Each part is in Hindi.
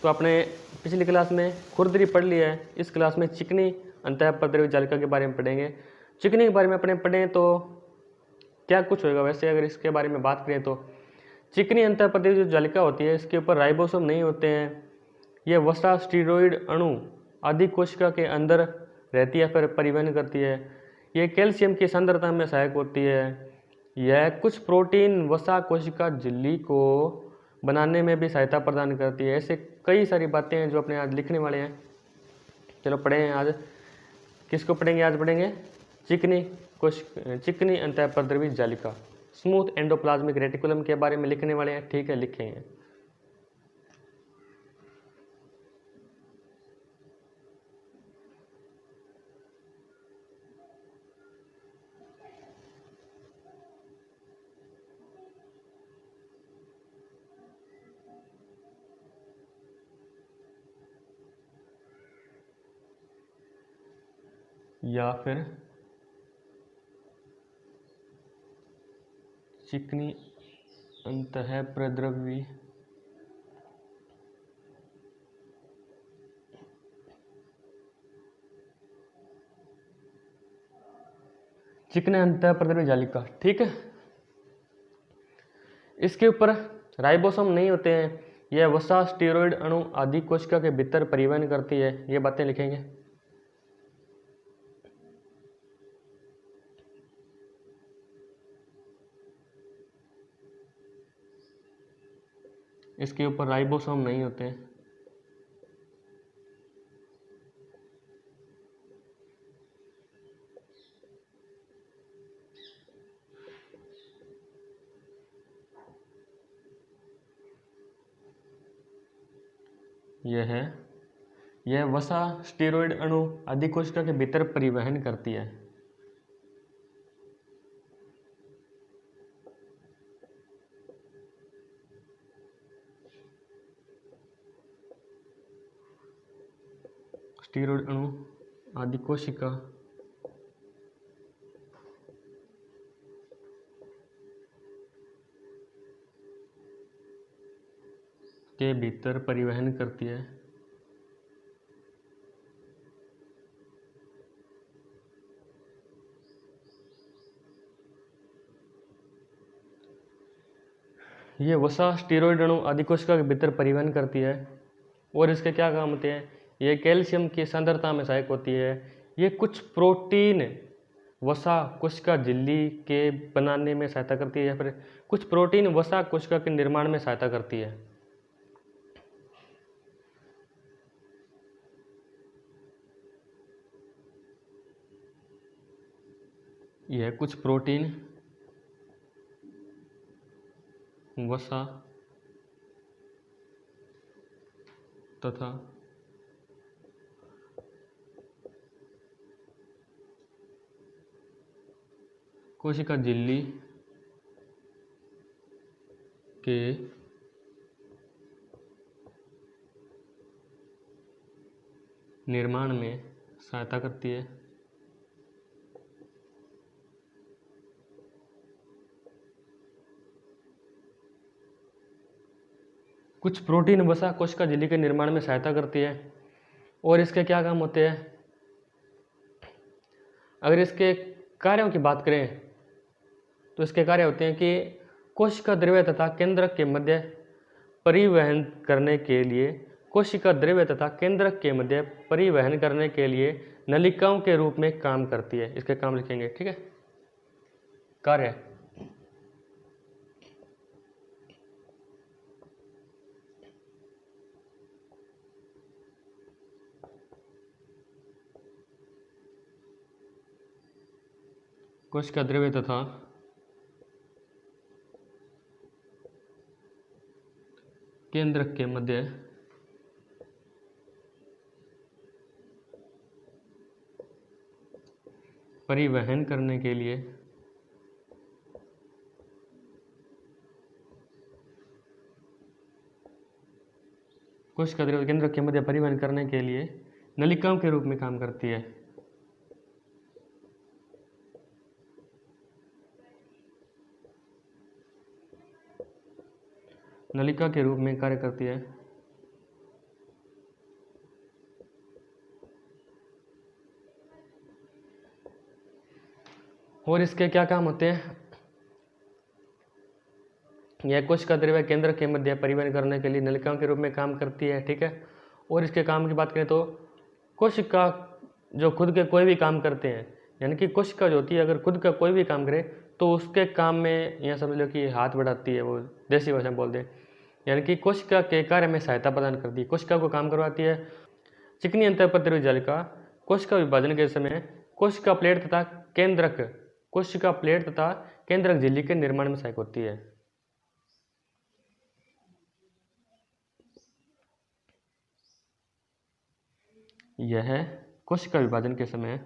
तो आपने पिछली क्लास में खुरदरी पढ़ लिया है, इस क्लास में चिकनी अंतःपद्रव्य जालिका के बारे में पढ़ेंगे। चिकनी के बारे में अपने पढ़ें तो क्या कुछ होगा। वैसे अगर इसके बारे में बात करें तो चिकनी अंतःपद्रव्य जो जालिका होती है इसके ऊपर राइबोसोम नहीं होते हैं। ये वसा स्टीरोइड अणु आदि कोशिका के अंदर रहती है, फिर परिवहन करती है। ये कैल्शियम की सांद्रता में सहायक होती है। यह कुछ प्रोटीन वसा कोशिका झिल्ली को बनाने में भी सहायता प्रदान करती है। ऐसे कई सारी बातें हैं जो अपने आज लिखने वाले हैं। चलो पढ़ें आज। किसको पढ़ेंगे? आज पढ़ेंगे चिकनी अंतःपद्रव्य जालिका, स्मूथ एंडोप्लाज्मिक रेटिकुलम के बारे में लिखने वाले हैं। ठीक है, लिखेंगे। या फिर चिकनी अंतःपद्रव्य चिकनी अंतःपद्रव्य जालिका। ठीक है, इसके ऊपर राइबोसोम नहीं होते हैं। यह वसा स्टीरोइड अणु आदि कोशिका के भीतर परिवहन करती है। ये बातें लिखेंगे। इसके ऊपर राइबोसोम नहीं होते हैं। यह वसा स्टीरोइड अणु आदि कोशिका के भीतर परिवहन करती है। स्टीरोइड अणु आदि कोशिका के भीतर परिवहन करती है। ये वसा स्टीरोइड अणु आदि कोशिका के भीतर परिवहन करती है और इसके क्या काम होते हैं? ये कैल्शियम की सांद्रता में सहायक होती है। ये कुछ प्रोटीन वसा कोशिका झिल्ली के बनाने में सहायता करती है, या फिर कुछ प्रोटीन वसा कोशिका के निर्माण में सहायता करती है। यह कुछ प्रोटीन वसा तथा कोशिका झिल्ली के निर्माण में सहायता करती है। कुछ प्रोटीन वसा कोशिका झिल्ली के निर्माण में सहायता करती है और इसके क्या काम होते हैं? अगर इसके कार्यों की बात करें तो इसके कार्य होते हैं कि कोशिका द्रव्य तथा केंद्रक के मध्य परिवहन करने के लिए नलिकाओं के रूप में काम करती है। इसके काम लिखेंगे। ठीक है, कार्य। कोशिका द्रव्य तथा केंद्रक के मध्य परिवहन करने के लिए कोशिका द्रव्य केंद्रक के मध्य परिवहन करने के लिए नलिकाओं के रूप में काम करती है। नलिका के रूप में कार्य करती है। और इसके क्या काम होते हैं? यह कोशिका द्रव्य केंद्र के मध्य परिवहन करने के लिए नलिकाओं के रूप में काम करती है, ठीक है। और इसके काम की बात करें तो कोशिका जो खुद के कोई भी काम करते हैं, यानी कि कोशिका जो होती है अगर खुद का कोई भी काम करे तो उसके काम में यह समझ लो कि हाथ बढ़ाती है, वो देसी भाषा में बोलते हैं, यानी कि कोशिका के कार्य में सहायता प्रदान करती है, कोशिका को काम करवाती है। चिकनी अंतःपत्रवीय जालिका कोशिका विभाजन के समय कोशिका प्लेट तथा केंद्रक झिल्ली के निर्माण में सहायक होती है। यह कोशिका विभाजन के समय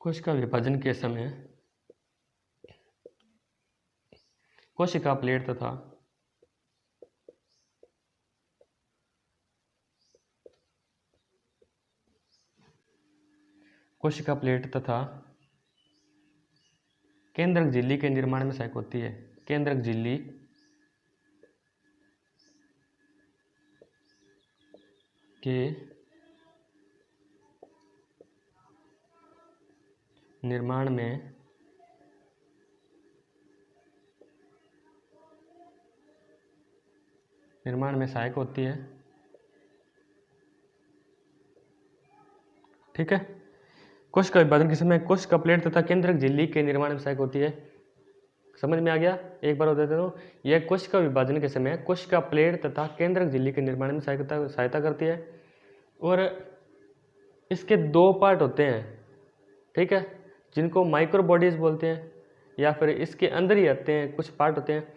कोशिका प्लेट तथा केंद्रक झिल्ली के निर्माण में सहायक होती है। केंद्रक झिल्ली के निर्माण में सहायक होती है, ठीक है। कोशिका विभाजन के समय कोशिका प्लेट तथा केंद्रक झिल्ली के निर्माण में सहायक होती है। समझ में आ गया? एक बार बता देता हूँ, यह कोशिका विभाजन के समय कोशिका प्लेट तथा केंद्रक झिल्ली के निर्माण में सहायता करती है। और इसके दो पार्ट होते हैं, ठीक है, जिनको माइक्रो बॉडीज बोलते हैं, या फिर इसके अंदर ही आते हैं कुछ पार्ट होते हैं,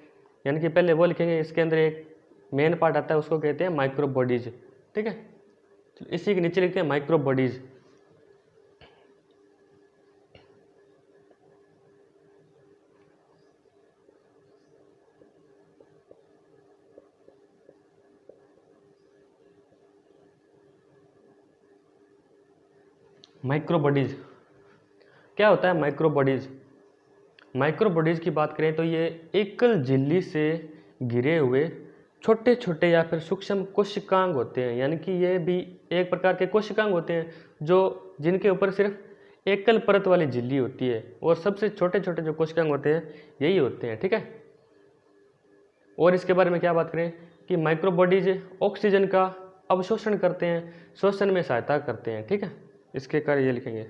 यानी कि पहले वो लिखेंगे, इसके अंदर एक मेन पार्ट आता है उसको कहते हैं माइक्रो बॉडीज, ठीक है। तो इसी के नीचे लिखते हैं माइक्रो बॉडीज। माइक्रो बॉडीज क्या होता है? माइक्रो बॉडीज की बात करें तो ये एकल झिल्ली से घिरे हुए छोटे छोटे या फिर सूक्ष्म कोशिकांग होते हैं, यानी कि ये भी एक प्रकार के कोशिकांग होते हैं जो जिनके ऊपर सिर्फ एकल परत वाली झिल्ली होती है, और सबसे छोटे छोटे जो कोशिकांग होते हैं यही होते हैं, ठीक है। और इसके बारे में क्या बात करें कि माइक्रो बॉडीज ऑक्सीजन का अवशोषण करते हैं, श्वसन में सहायता करते हैं, ठीक है। इसके कार्य ये लिखेंगे।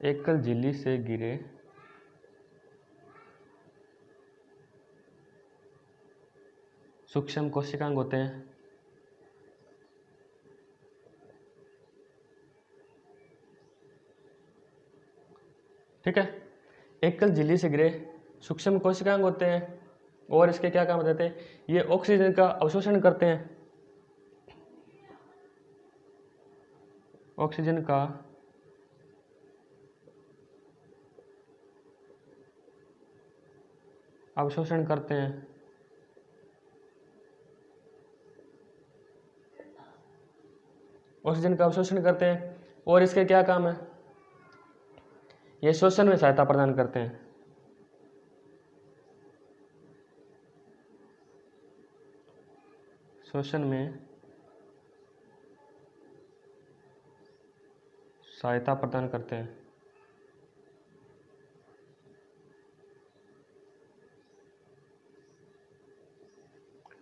एकल झिल्ली से घिरे सूक्ष्म कोशिकांग होते हैं, ठीक है। एकल झिल्ली से घिरे सूक्ष्म कोशिकांग होते हैं, और इसके क्या काम होते हैं? ये ऑक्सीजन का अवशोषण करते हैं, ऑक्सीजन का अवशोषण करते हैं, और इसके क्या काम है? ये श्वसन में सहायता प्रदान करते हैं, श्वसन में सहायता प्रदान करते हैं,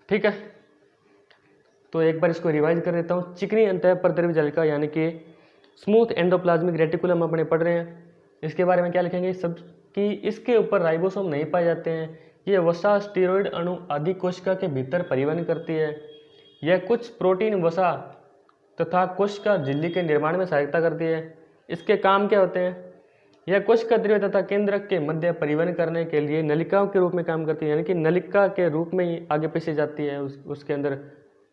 ठीक है। तो एक बार इसको रिवाइज कर देता हूँ। चिकनी अंतःपत्रवीय जालिका यानी कि स्मूथ एंडोप्लाज्मिक रेटिकुलम अपने पढ़ रहे हैं। इसके बारे में क्या लिखेंगे? सब कि इसके ऊपर राइबोसोम नहीं पाए जाते हैं, ये वसा स्टीरॉयड अणु आदि कोशिका के भीतर परिवहन करती है। यह कुछ प्रोटीन वसा तथा कोशिका झिल्ली के निर्माण में सहायता करती है। इसके काम क्या होते हैं? यह कोशिका द्रव्य तथा केंद्रक के मध्य परिवहन करने के लिए नलिकाओं के रूप में काम करती है, यानी कि नलिका के रूप में ही आगे पीछे जाती है उसके अंदर,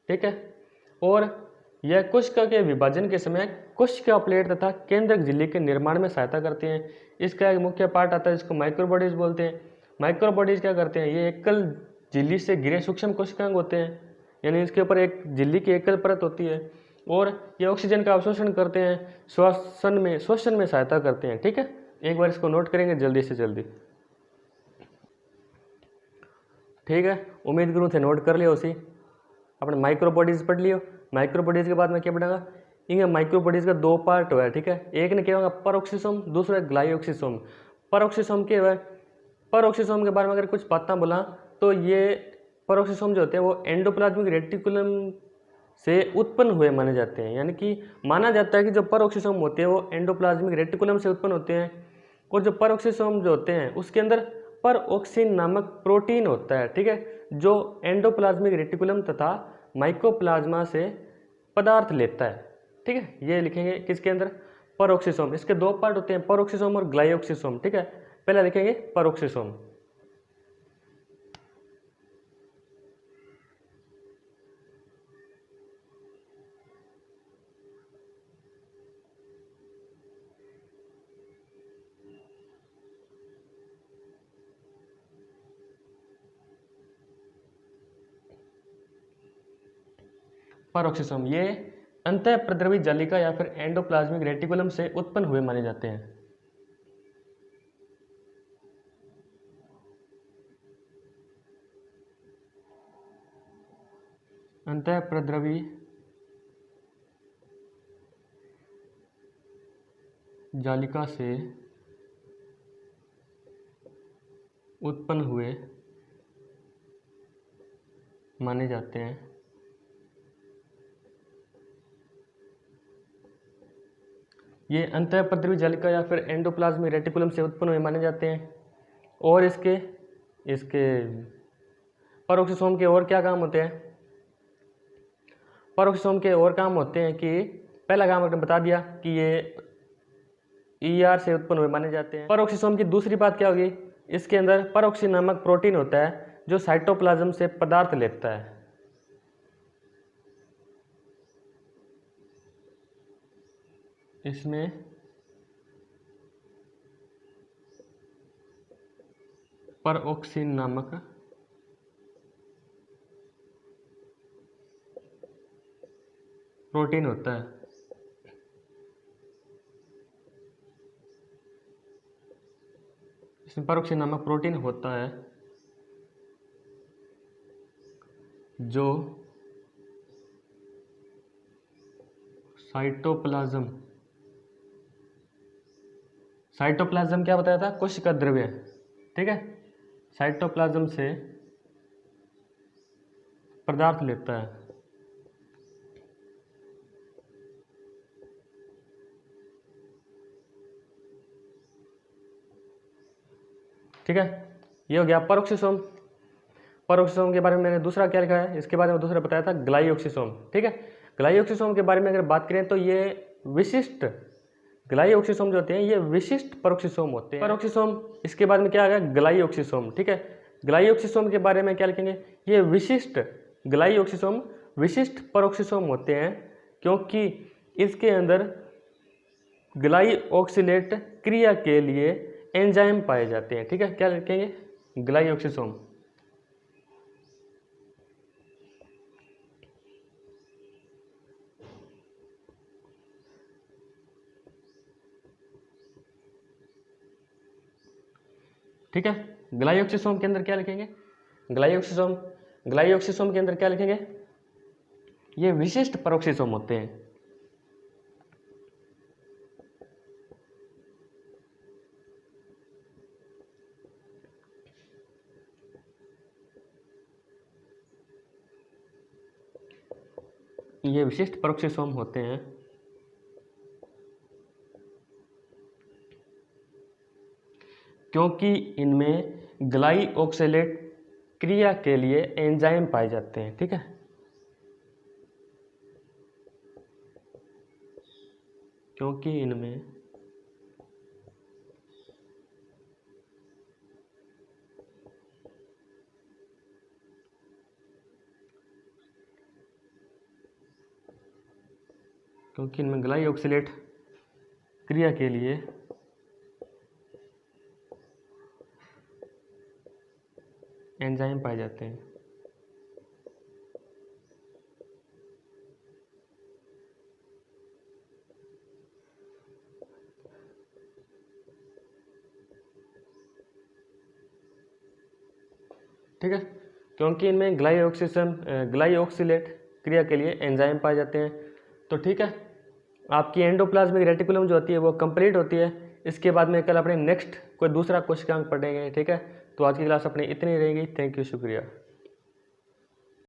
ठीक है। और यह कोशिका के विभाजन के समय कोशिका प्लेट तथा केंद्रक झिल्ली के निर्माण में सहायता करती हैं। इसका एक मुख्य पार्ट आता है जिसको माइक्रोबॉडीज बोलते हैं। माइक्रोबॉडीज क्या करते हैं? ये एकल झिल्ली से घिरे सूक्ष्म कोशिकांग होते हैं, यानी इसके ऊपर एक झिल्ली की एकल परत होती है, और ये ऑक्सीजन का अवशोषण करते हैं, श्वसन में सहायता करते हैं। ठीक है, एक बार इसको नोट करेंगे जल्दी से जल्दी। ठीक है, उम्मीद करूँ थे नोट कर लियो उसी। अपने माइक्रोबॉडीज पढ़ लियो। माइक्रोबॉडीज के बाद में क्या पढ़ाऊंगा, इनके माइक्रोबॉडीज का दो पार्ट हुआ है। ठीक है, एक ने क्या होगा परऑक्सीसोम, दूसरा ग्लाइऑक्सीसोम। परऑक्सीसोम के हुआ, परऑक्सीसोम के बारे में अगर कुछ बातें बोला तो ये परऑक्सीसोम जो होते हैं वो एंडोप्लाज्मिक रेटिकुलम से उत्पन्न हुए माने जाते हैं। यानी कि माना जाता है कि जो परऑक्सीसोम होते हैं वो एंडोप्लाज्मिक रेटिकुलम से उत्पन्न होते हैं। और जो परऑक्सीसोम जो होते हैं उसके अंदर परऑक्सिन नामक प्रोटीन होता है। ठीक है, जो एंडोप्लाज्मिक रेटिकुलम तथा माइकोप्लाज्मा से पदार्थ लेता है। ठीक है, ये लिखेंगे किसके अंदर, परऑक्सीसोम। इसके दो पार्ट होते हैं, परऑक्सीसोम और ग्लाइऑक्सीसोम। ठीक है, पहले लिखेंगे परऑक्सीसोम। परऑक्सीसोम ये अंतःप्रद्रवी जालिका या फिर एंडोप्लाज्मिक रेटिकुलम से उत्पन्न हुए माने जाते हैं। अंतःप्रद्रवी जालिका से उत्पन्न हुए माने जाते हैं। ये अंतःप्रद्रवी जालिका या फिर एंडोप्लाज्मिक रेटिकुलम से उत्पन्न हुए माने जाते हैं। और इसके इसके परऑक्सीसोम के और क्या काम होते हैं, परऑक्सीसोम के और काम होते हैं कि पहला काम आपने बता दिया कि ये ईआर से उत्पन्न हुए माने जाते हैं। परऑक्सीसोम की दूसरी बात क्या होगी, इसके अंदर परऑक्सिन नामक प्रोटीन होता है जो साइटोप्लाज्म से पदार्थ लेता है। इसमें परऑक्सिन नामक प्रोटीन होता है। इसमें परऑक्सिन नामक प्रोटीन होता है जो साइटोप्लाज्म क्या बताया था, कोशिका द्रव्य। ठीक है, साइटोप्लाज्म से पदार्थ लेता है। ठीक है, ये हो गया परऑक्सीसोम। परऑक्सीसोम के बारे में मैंने दूसरा क्या लिखा है, इसके बारे में दूसरा बताया था ग्लाइऑक्सीसोम। ठीक है, ग्लाइऑक्सीसोम के बारे में अगर बात करें तो ये विशिष्ट ग्लाइऑक्सीसोम जो होते हैं ये विशिष्ट परऑक्सीसोम होते हैं। परऑक्सीसोम इसके बाद में क्या आ गया, ग्लाइऑक्सीसोम। ठीक है, ग्लाइऑक्सीसोम के बारे में क्या लिखेंगे, ये विशिष्ट ग्लाइऑक्सीसोम विशिष्ट परऑक्सीसोम होते हैं क्योंकि इसके अंदर ग्लाइऑक्सिलेट क्रिया के लिए एंजाइम पाए जाते हैं। ठीक है, क्या लिखेंगे, ग्लाइऑक्सीसोम। ठीक है, ग्लाइऑक्सीसोम के अंदर क्या लिखेंगे, ग्लाइऑक्सीसोम के अंदर क्या लिखेंगे, ये विशिष्ट परऑक्सीसोम होते हैं। ये विशिष्ट परऑक्सीसोम होते हैं क्योंकि इनमें ग्लाइऑक्सिलेट क्रिया के लिए एंजाइम पाए जाते हैं। ठीक है, क्योंकि इनमें ग्लाइऑक्सिलेट क्रिया के लिए एंजाइम पाए जाते हैं। ठीक है, क्योंकि इनमें ग्लाइऑक्सिलेट क्रिया के लिए एंजाइम पाए जाते हैं। तो ठीक है, आपकी एंडोप्लाज्मिक रेटिकुलम जो होती है वो कंप्लीट होती है। इसके बाद में कल अपने नेक्स्ट कोई दूसरा कोशिकांग पढ़ेंगे। ठीक है, तो आज की क्लास अपनी इतनी रहेगी। थैंक यू, शुक्रिया।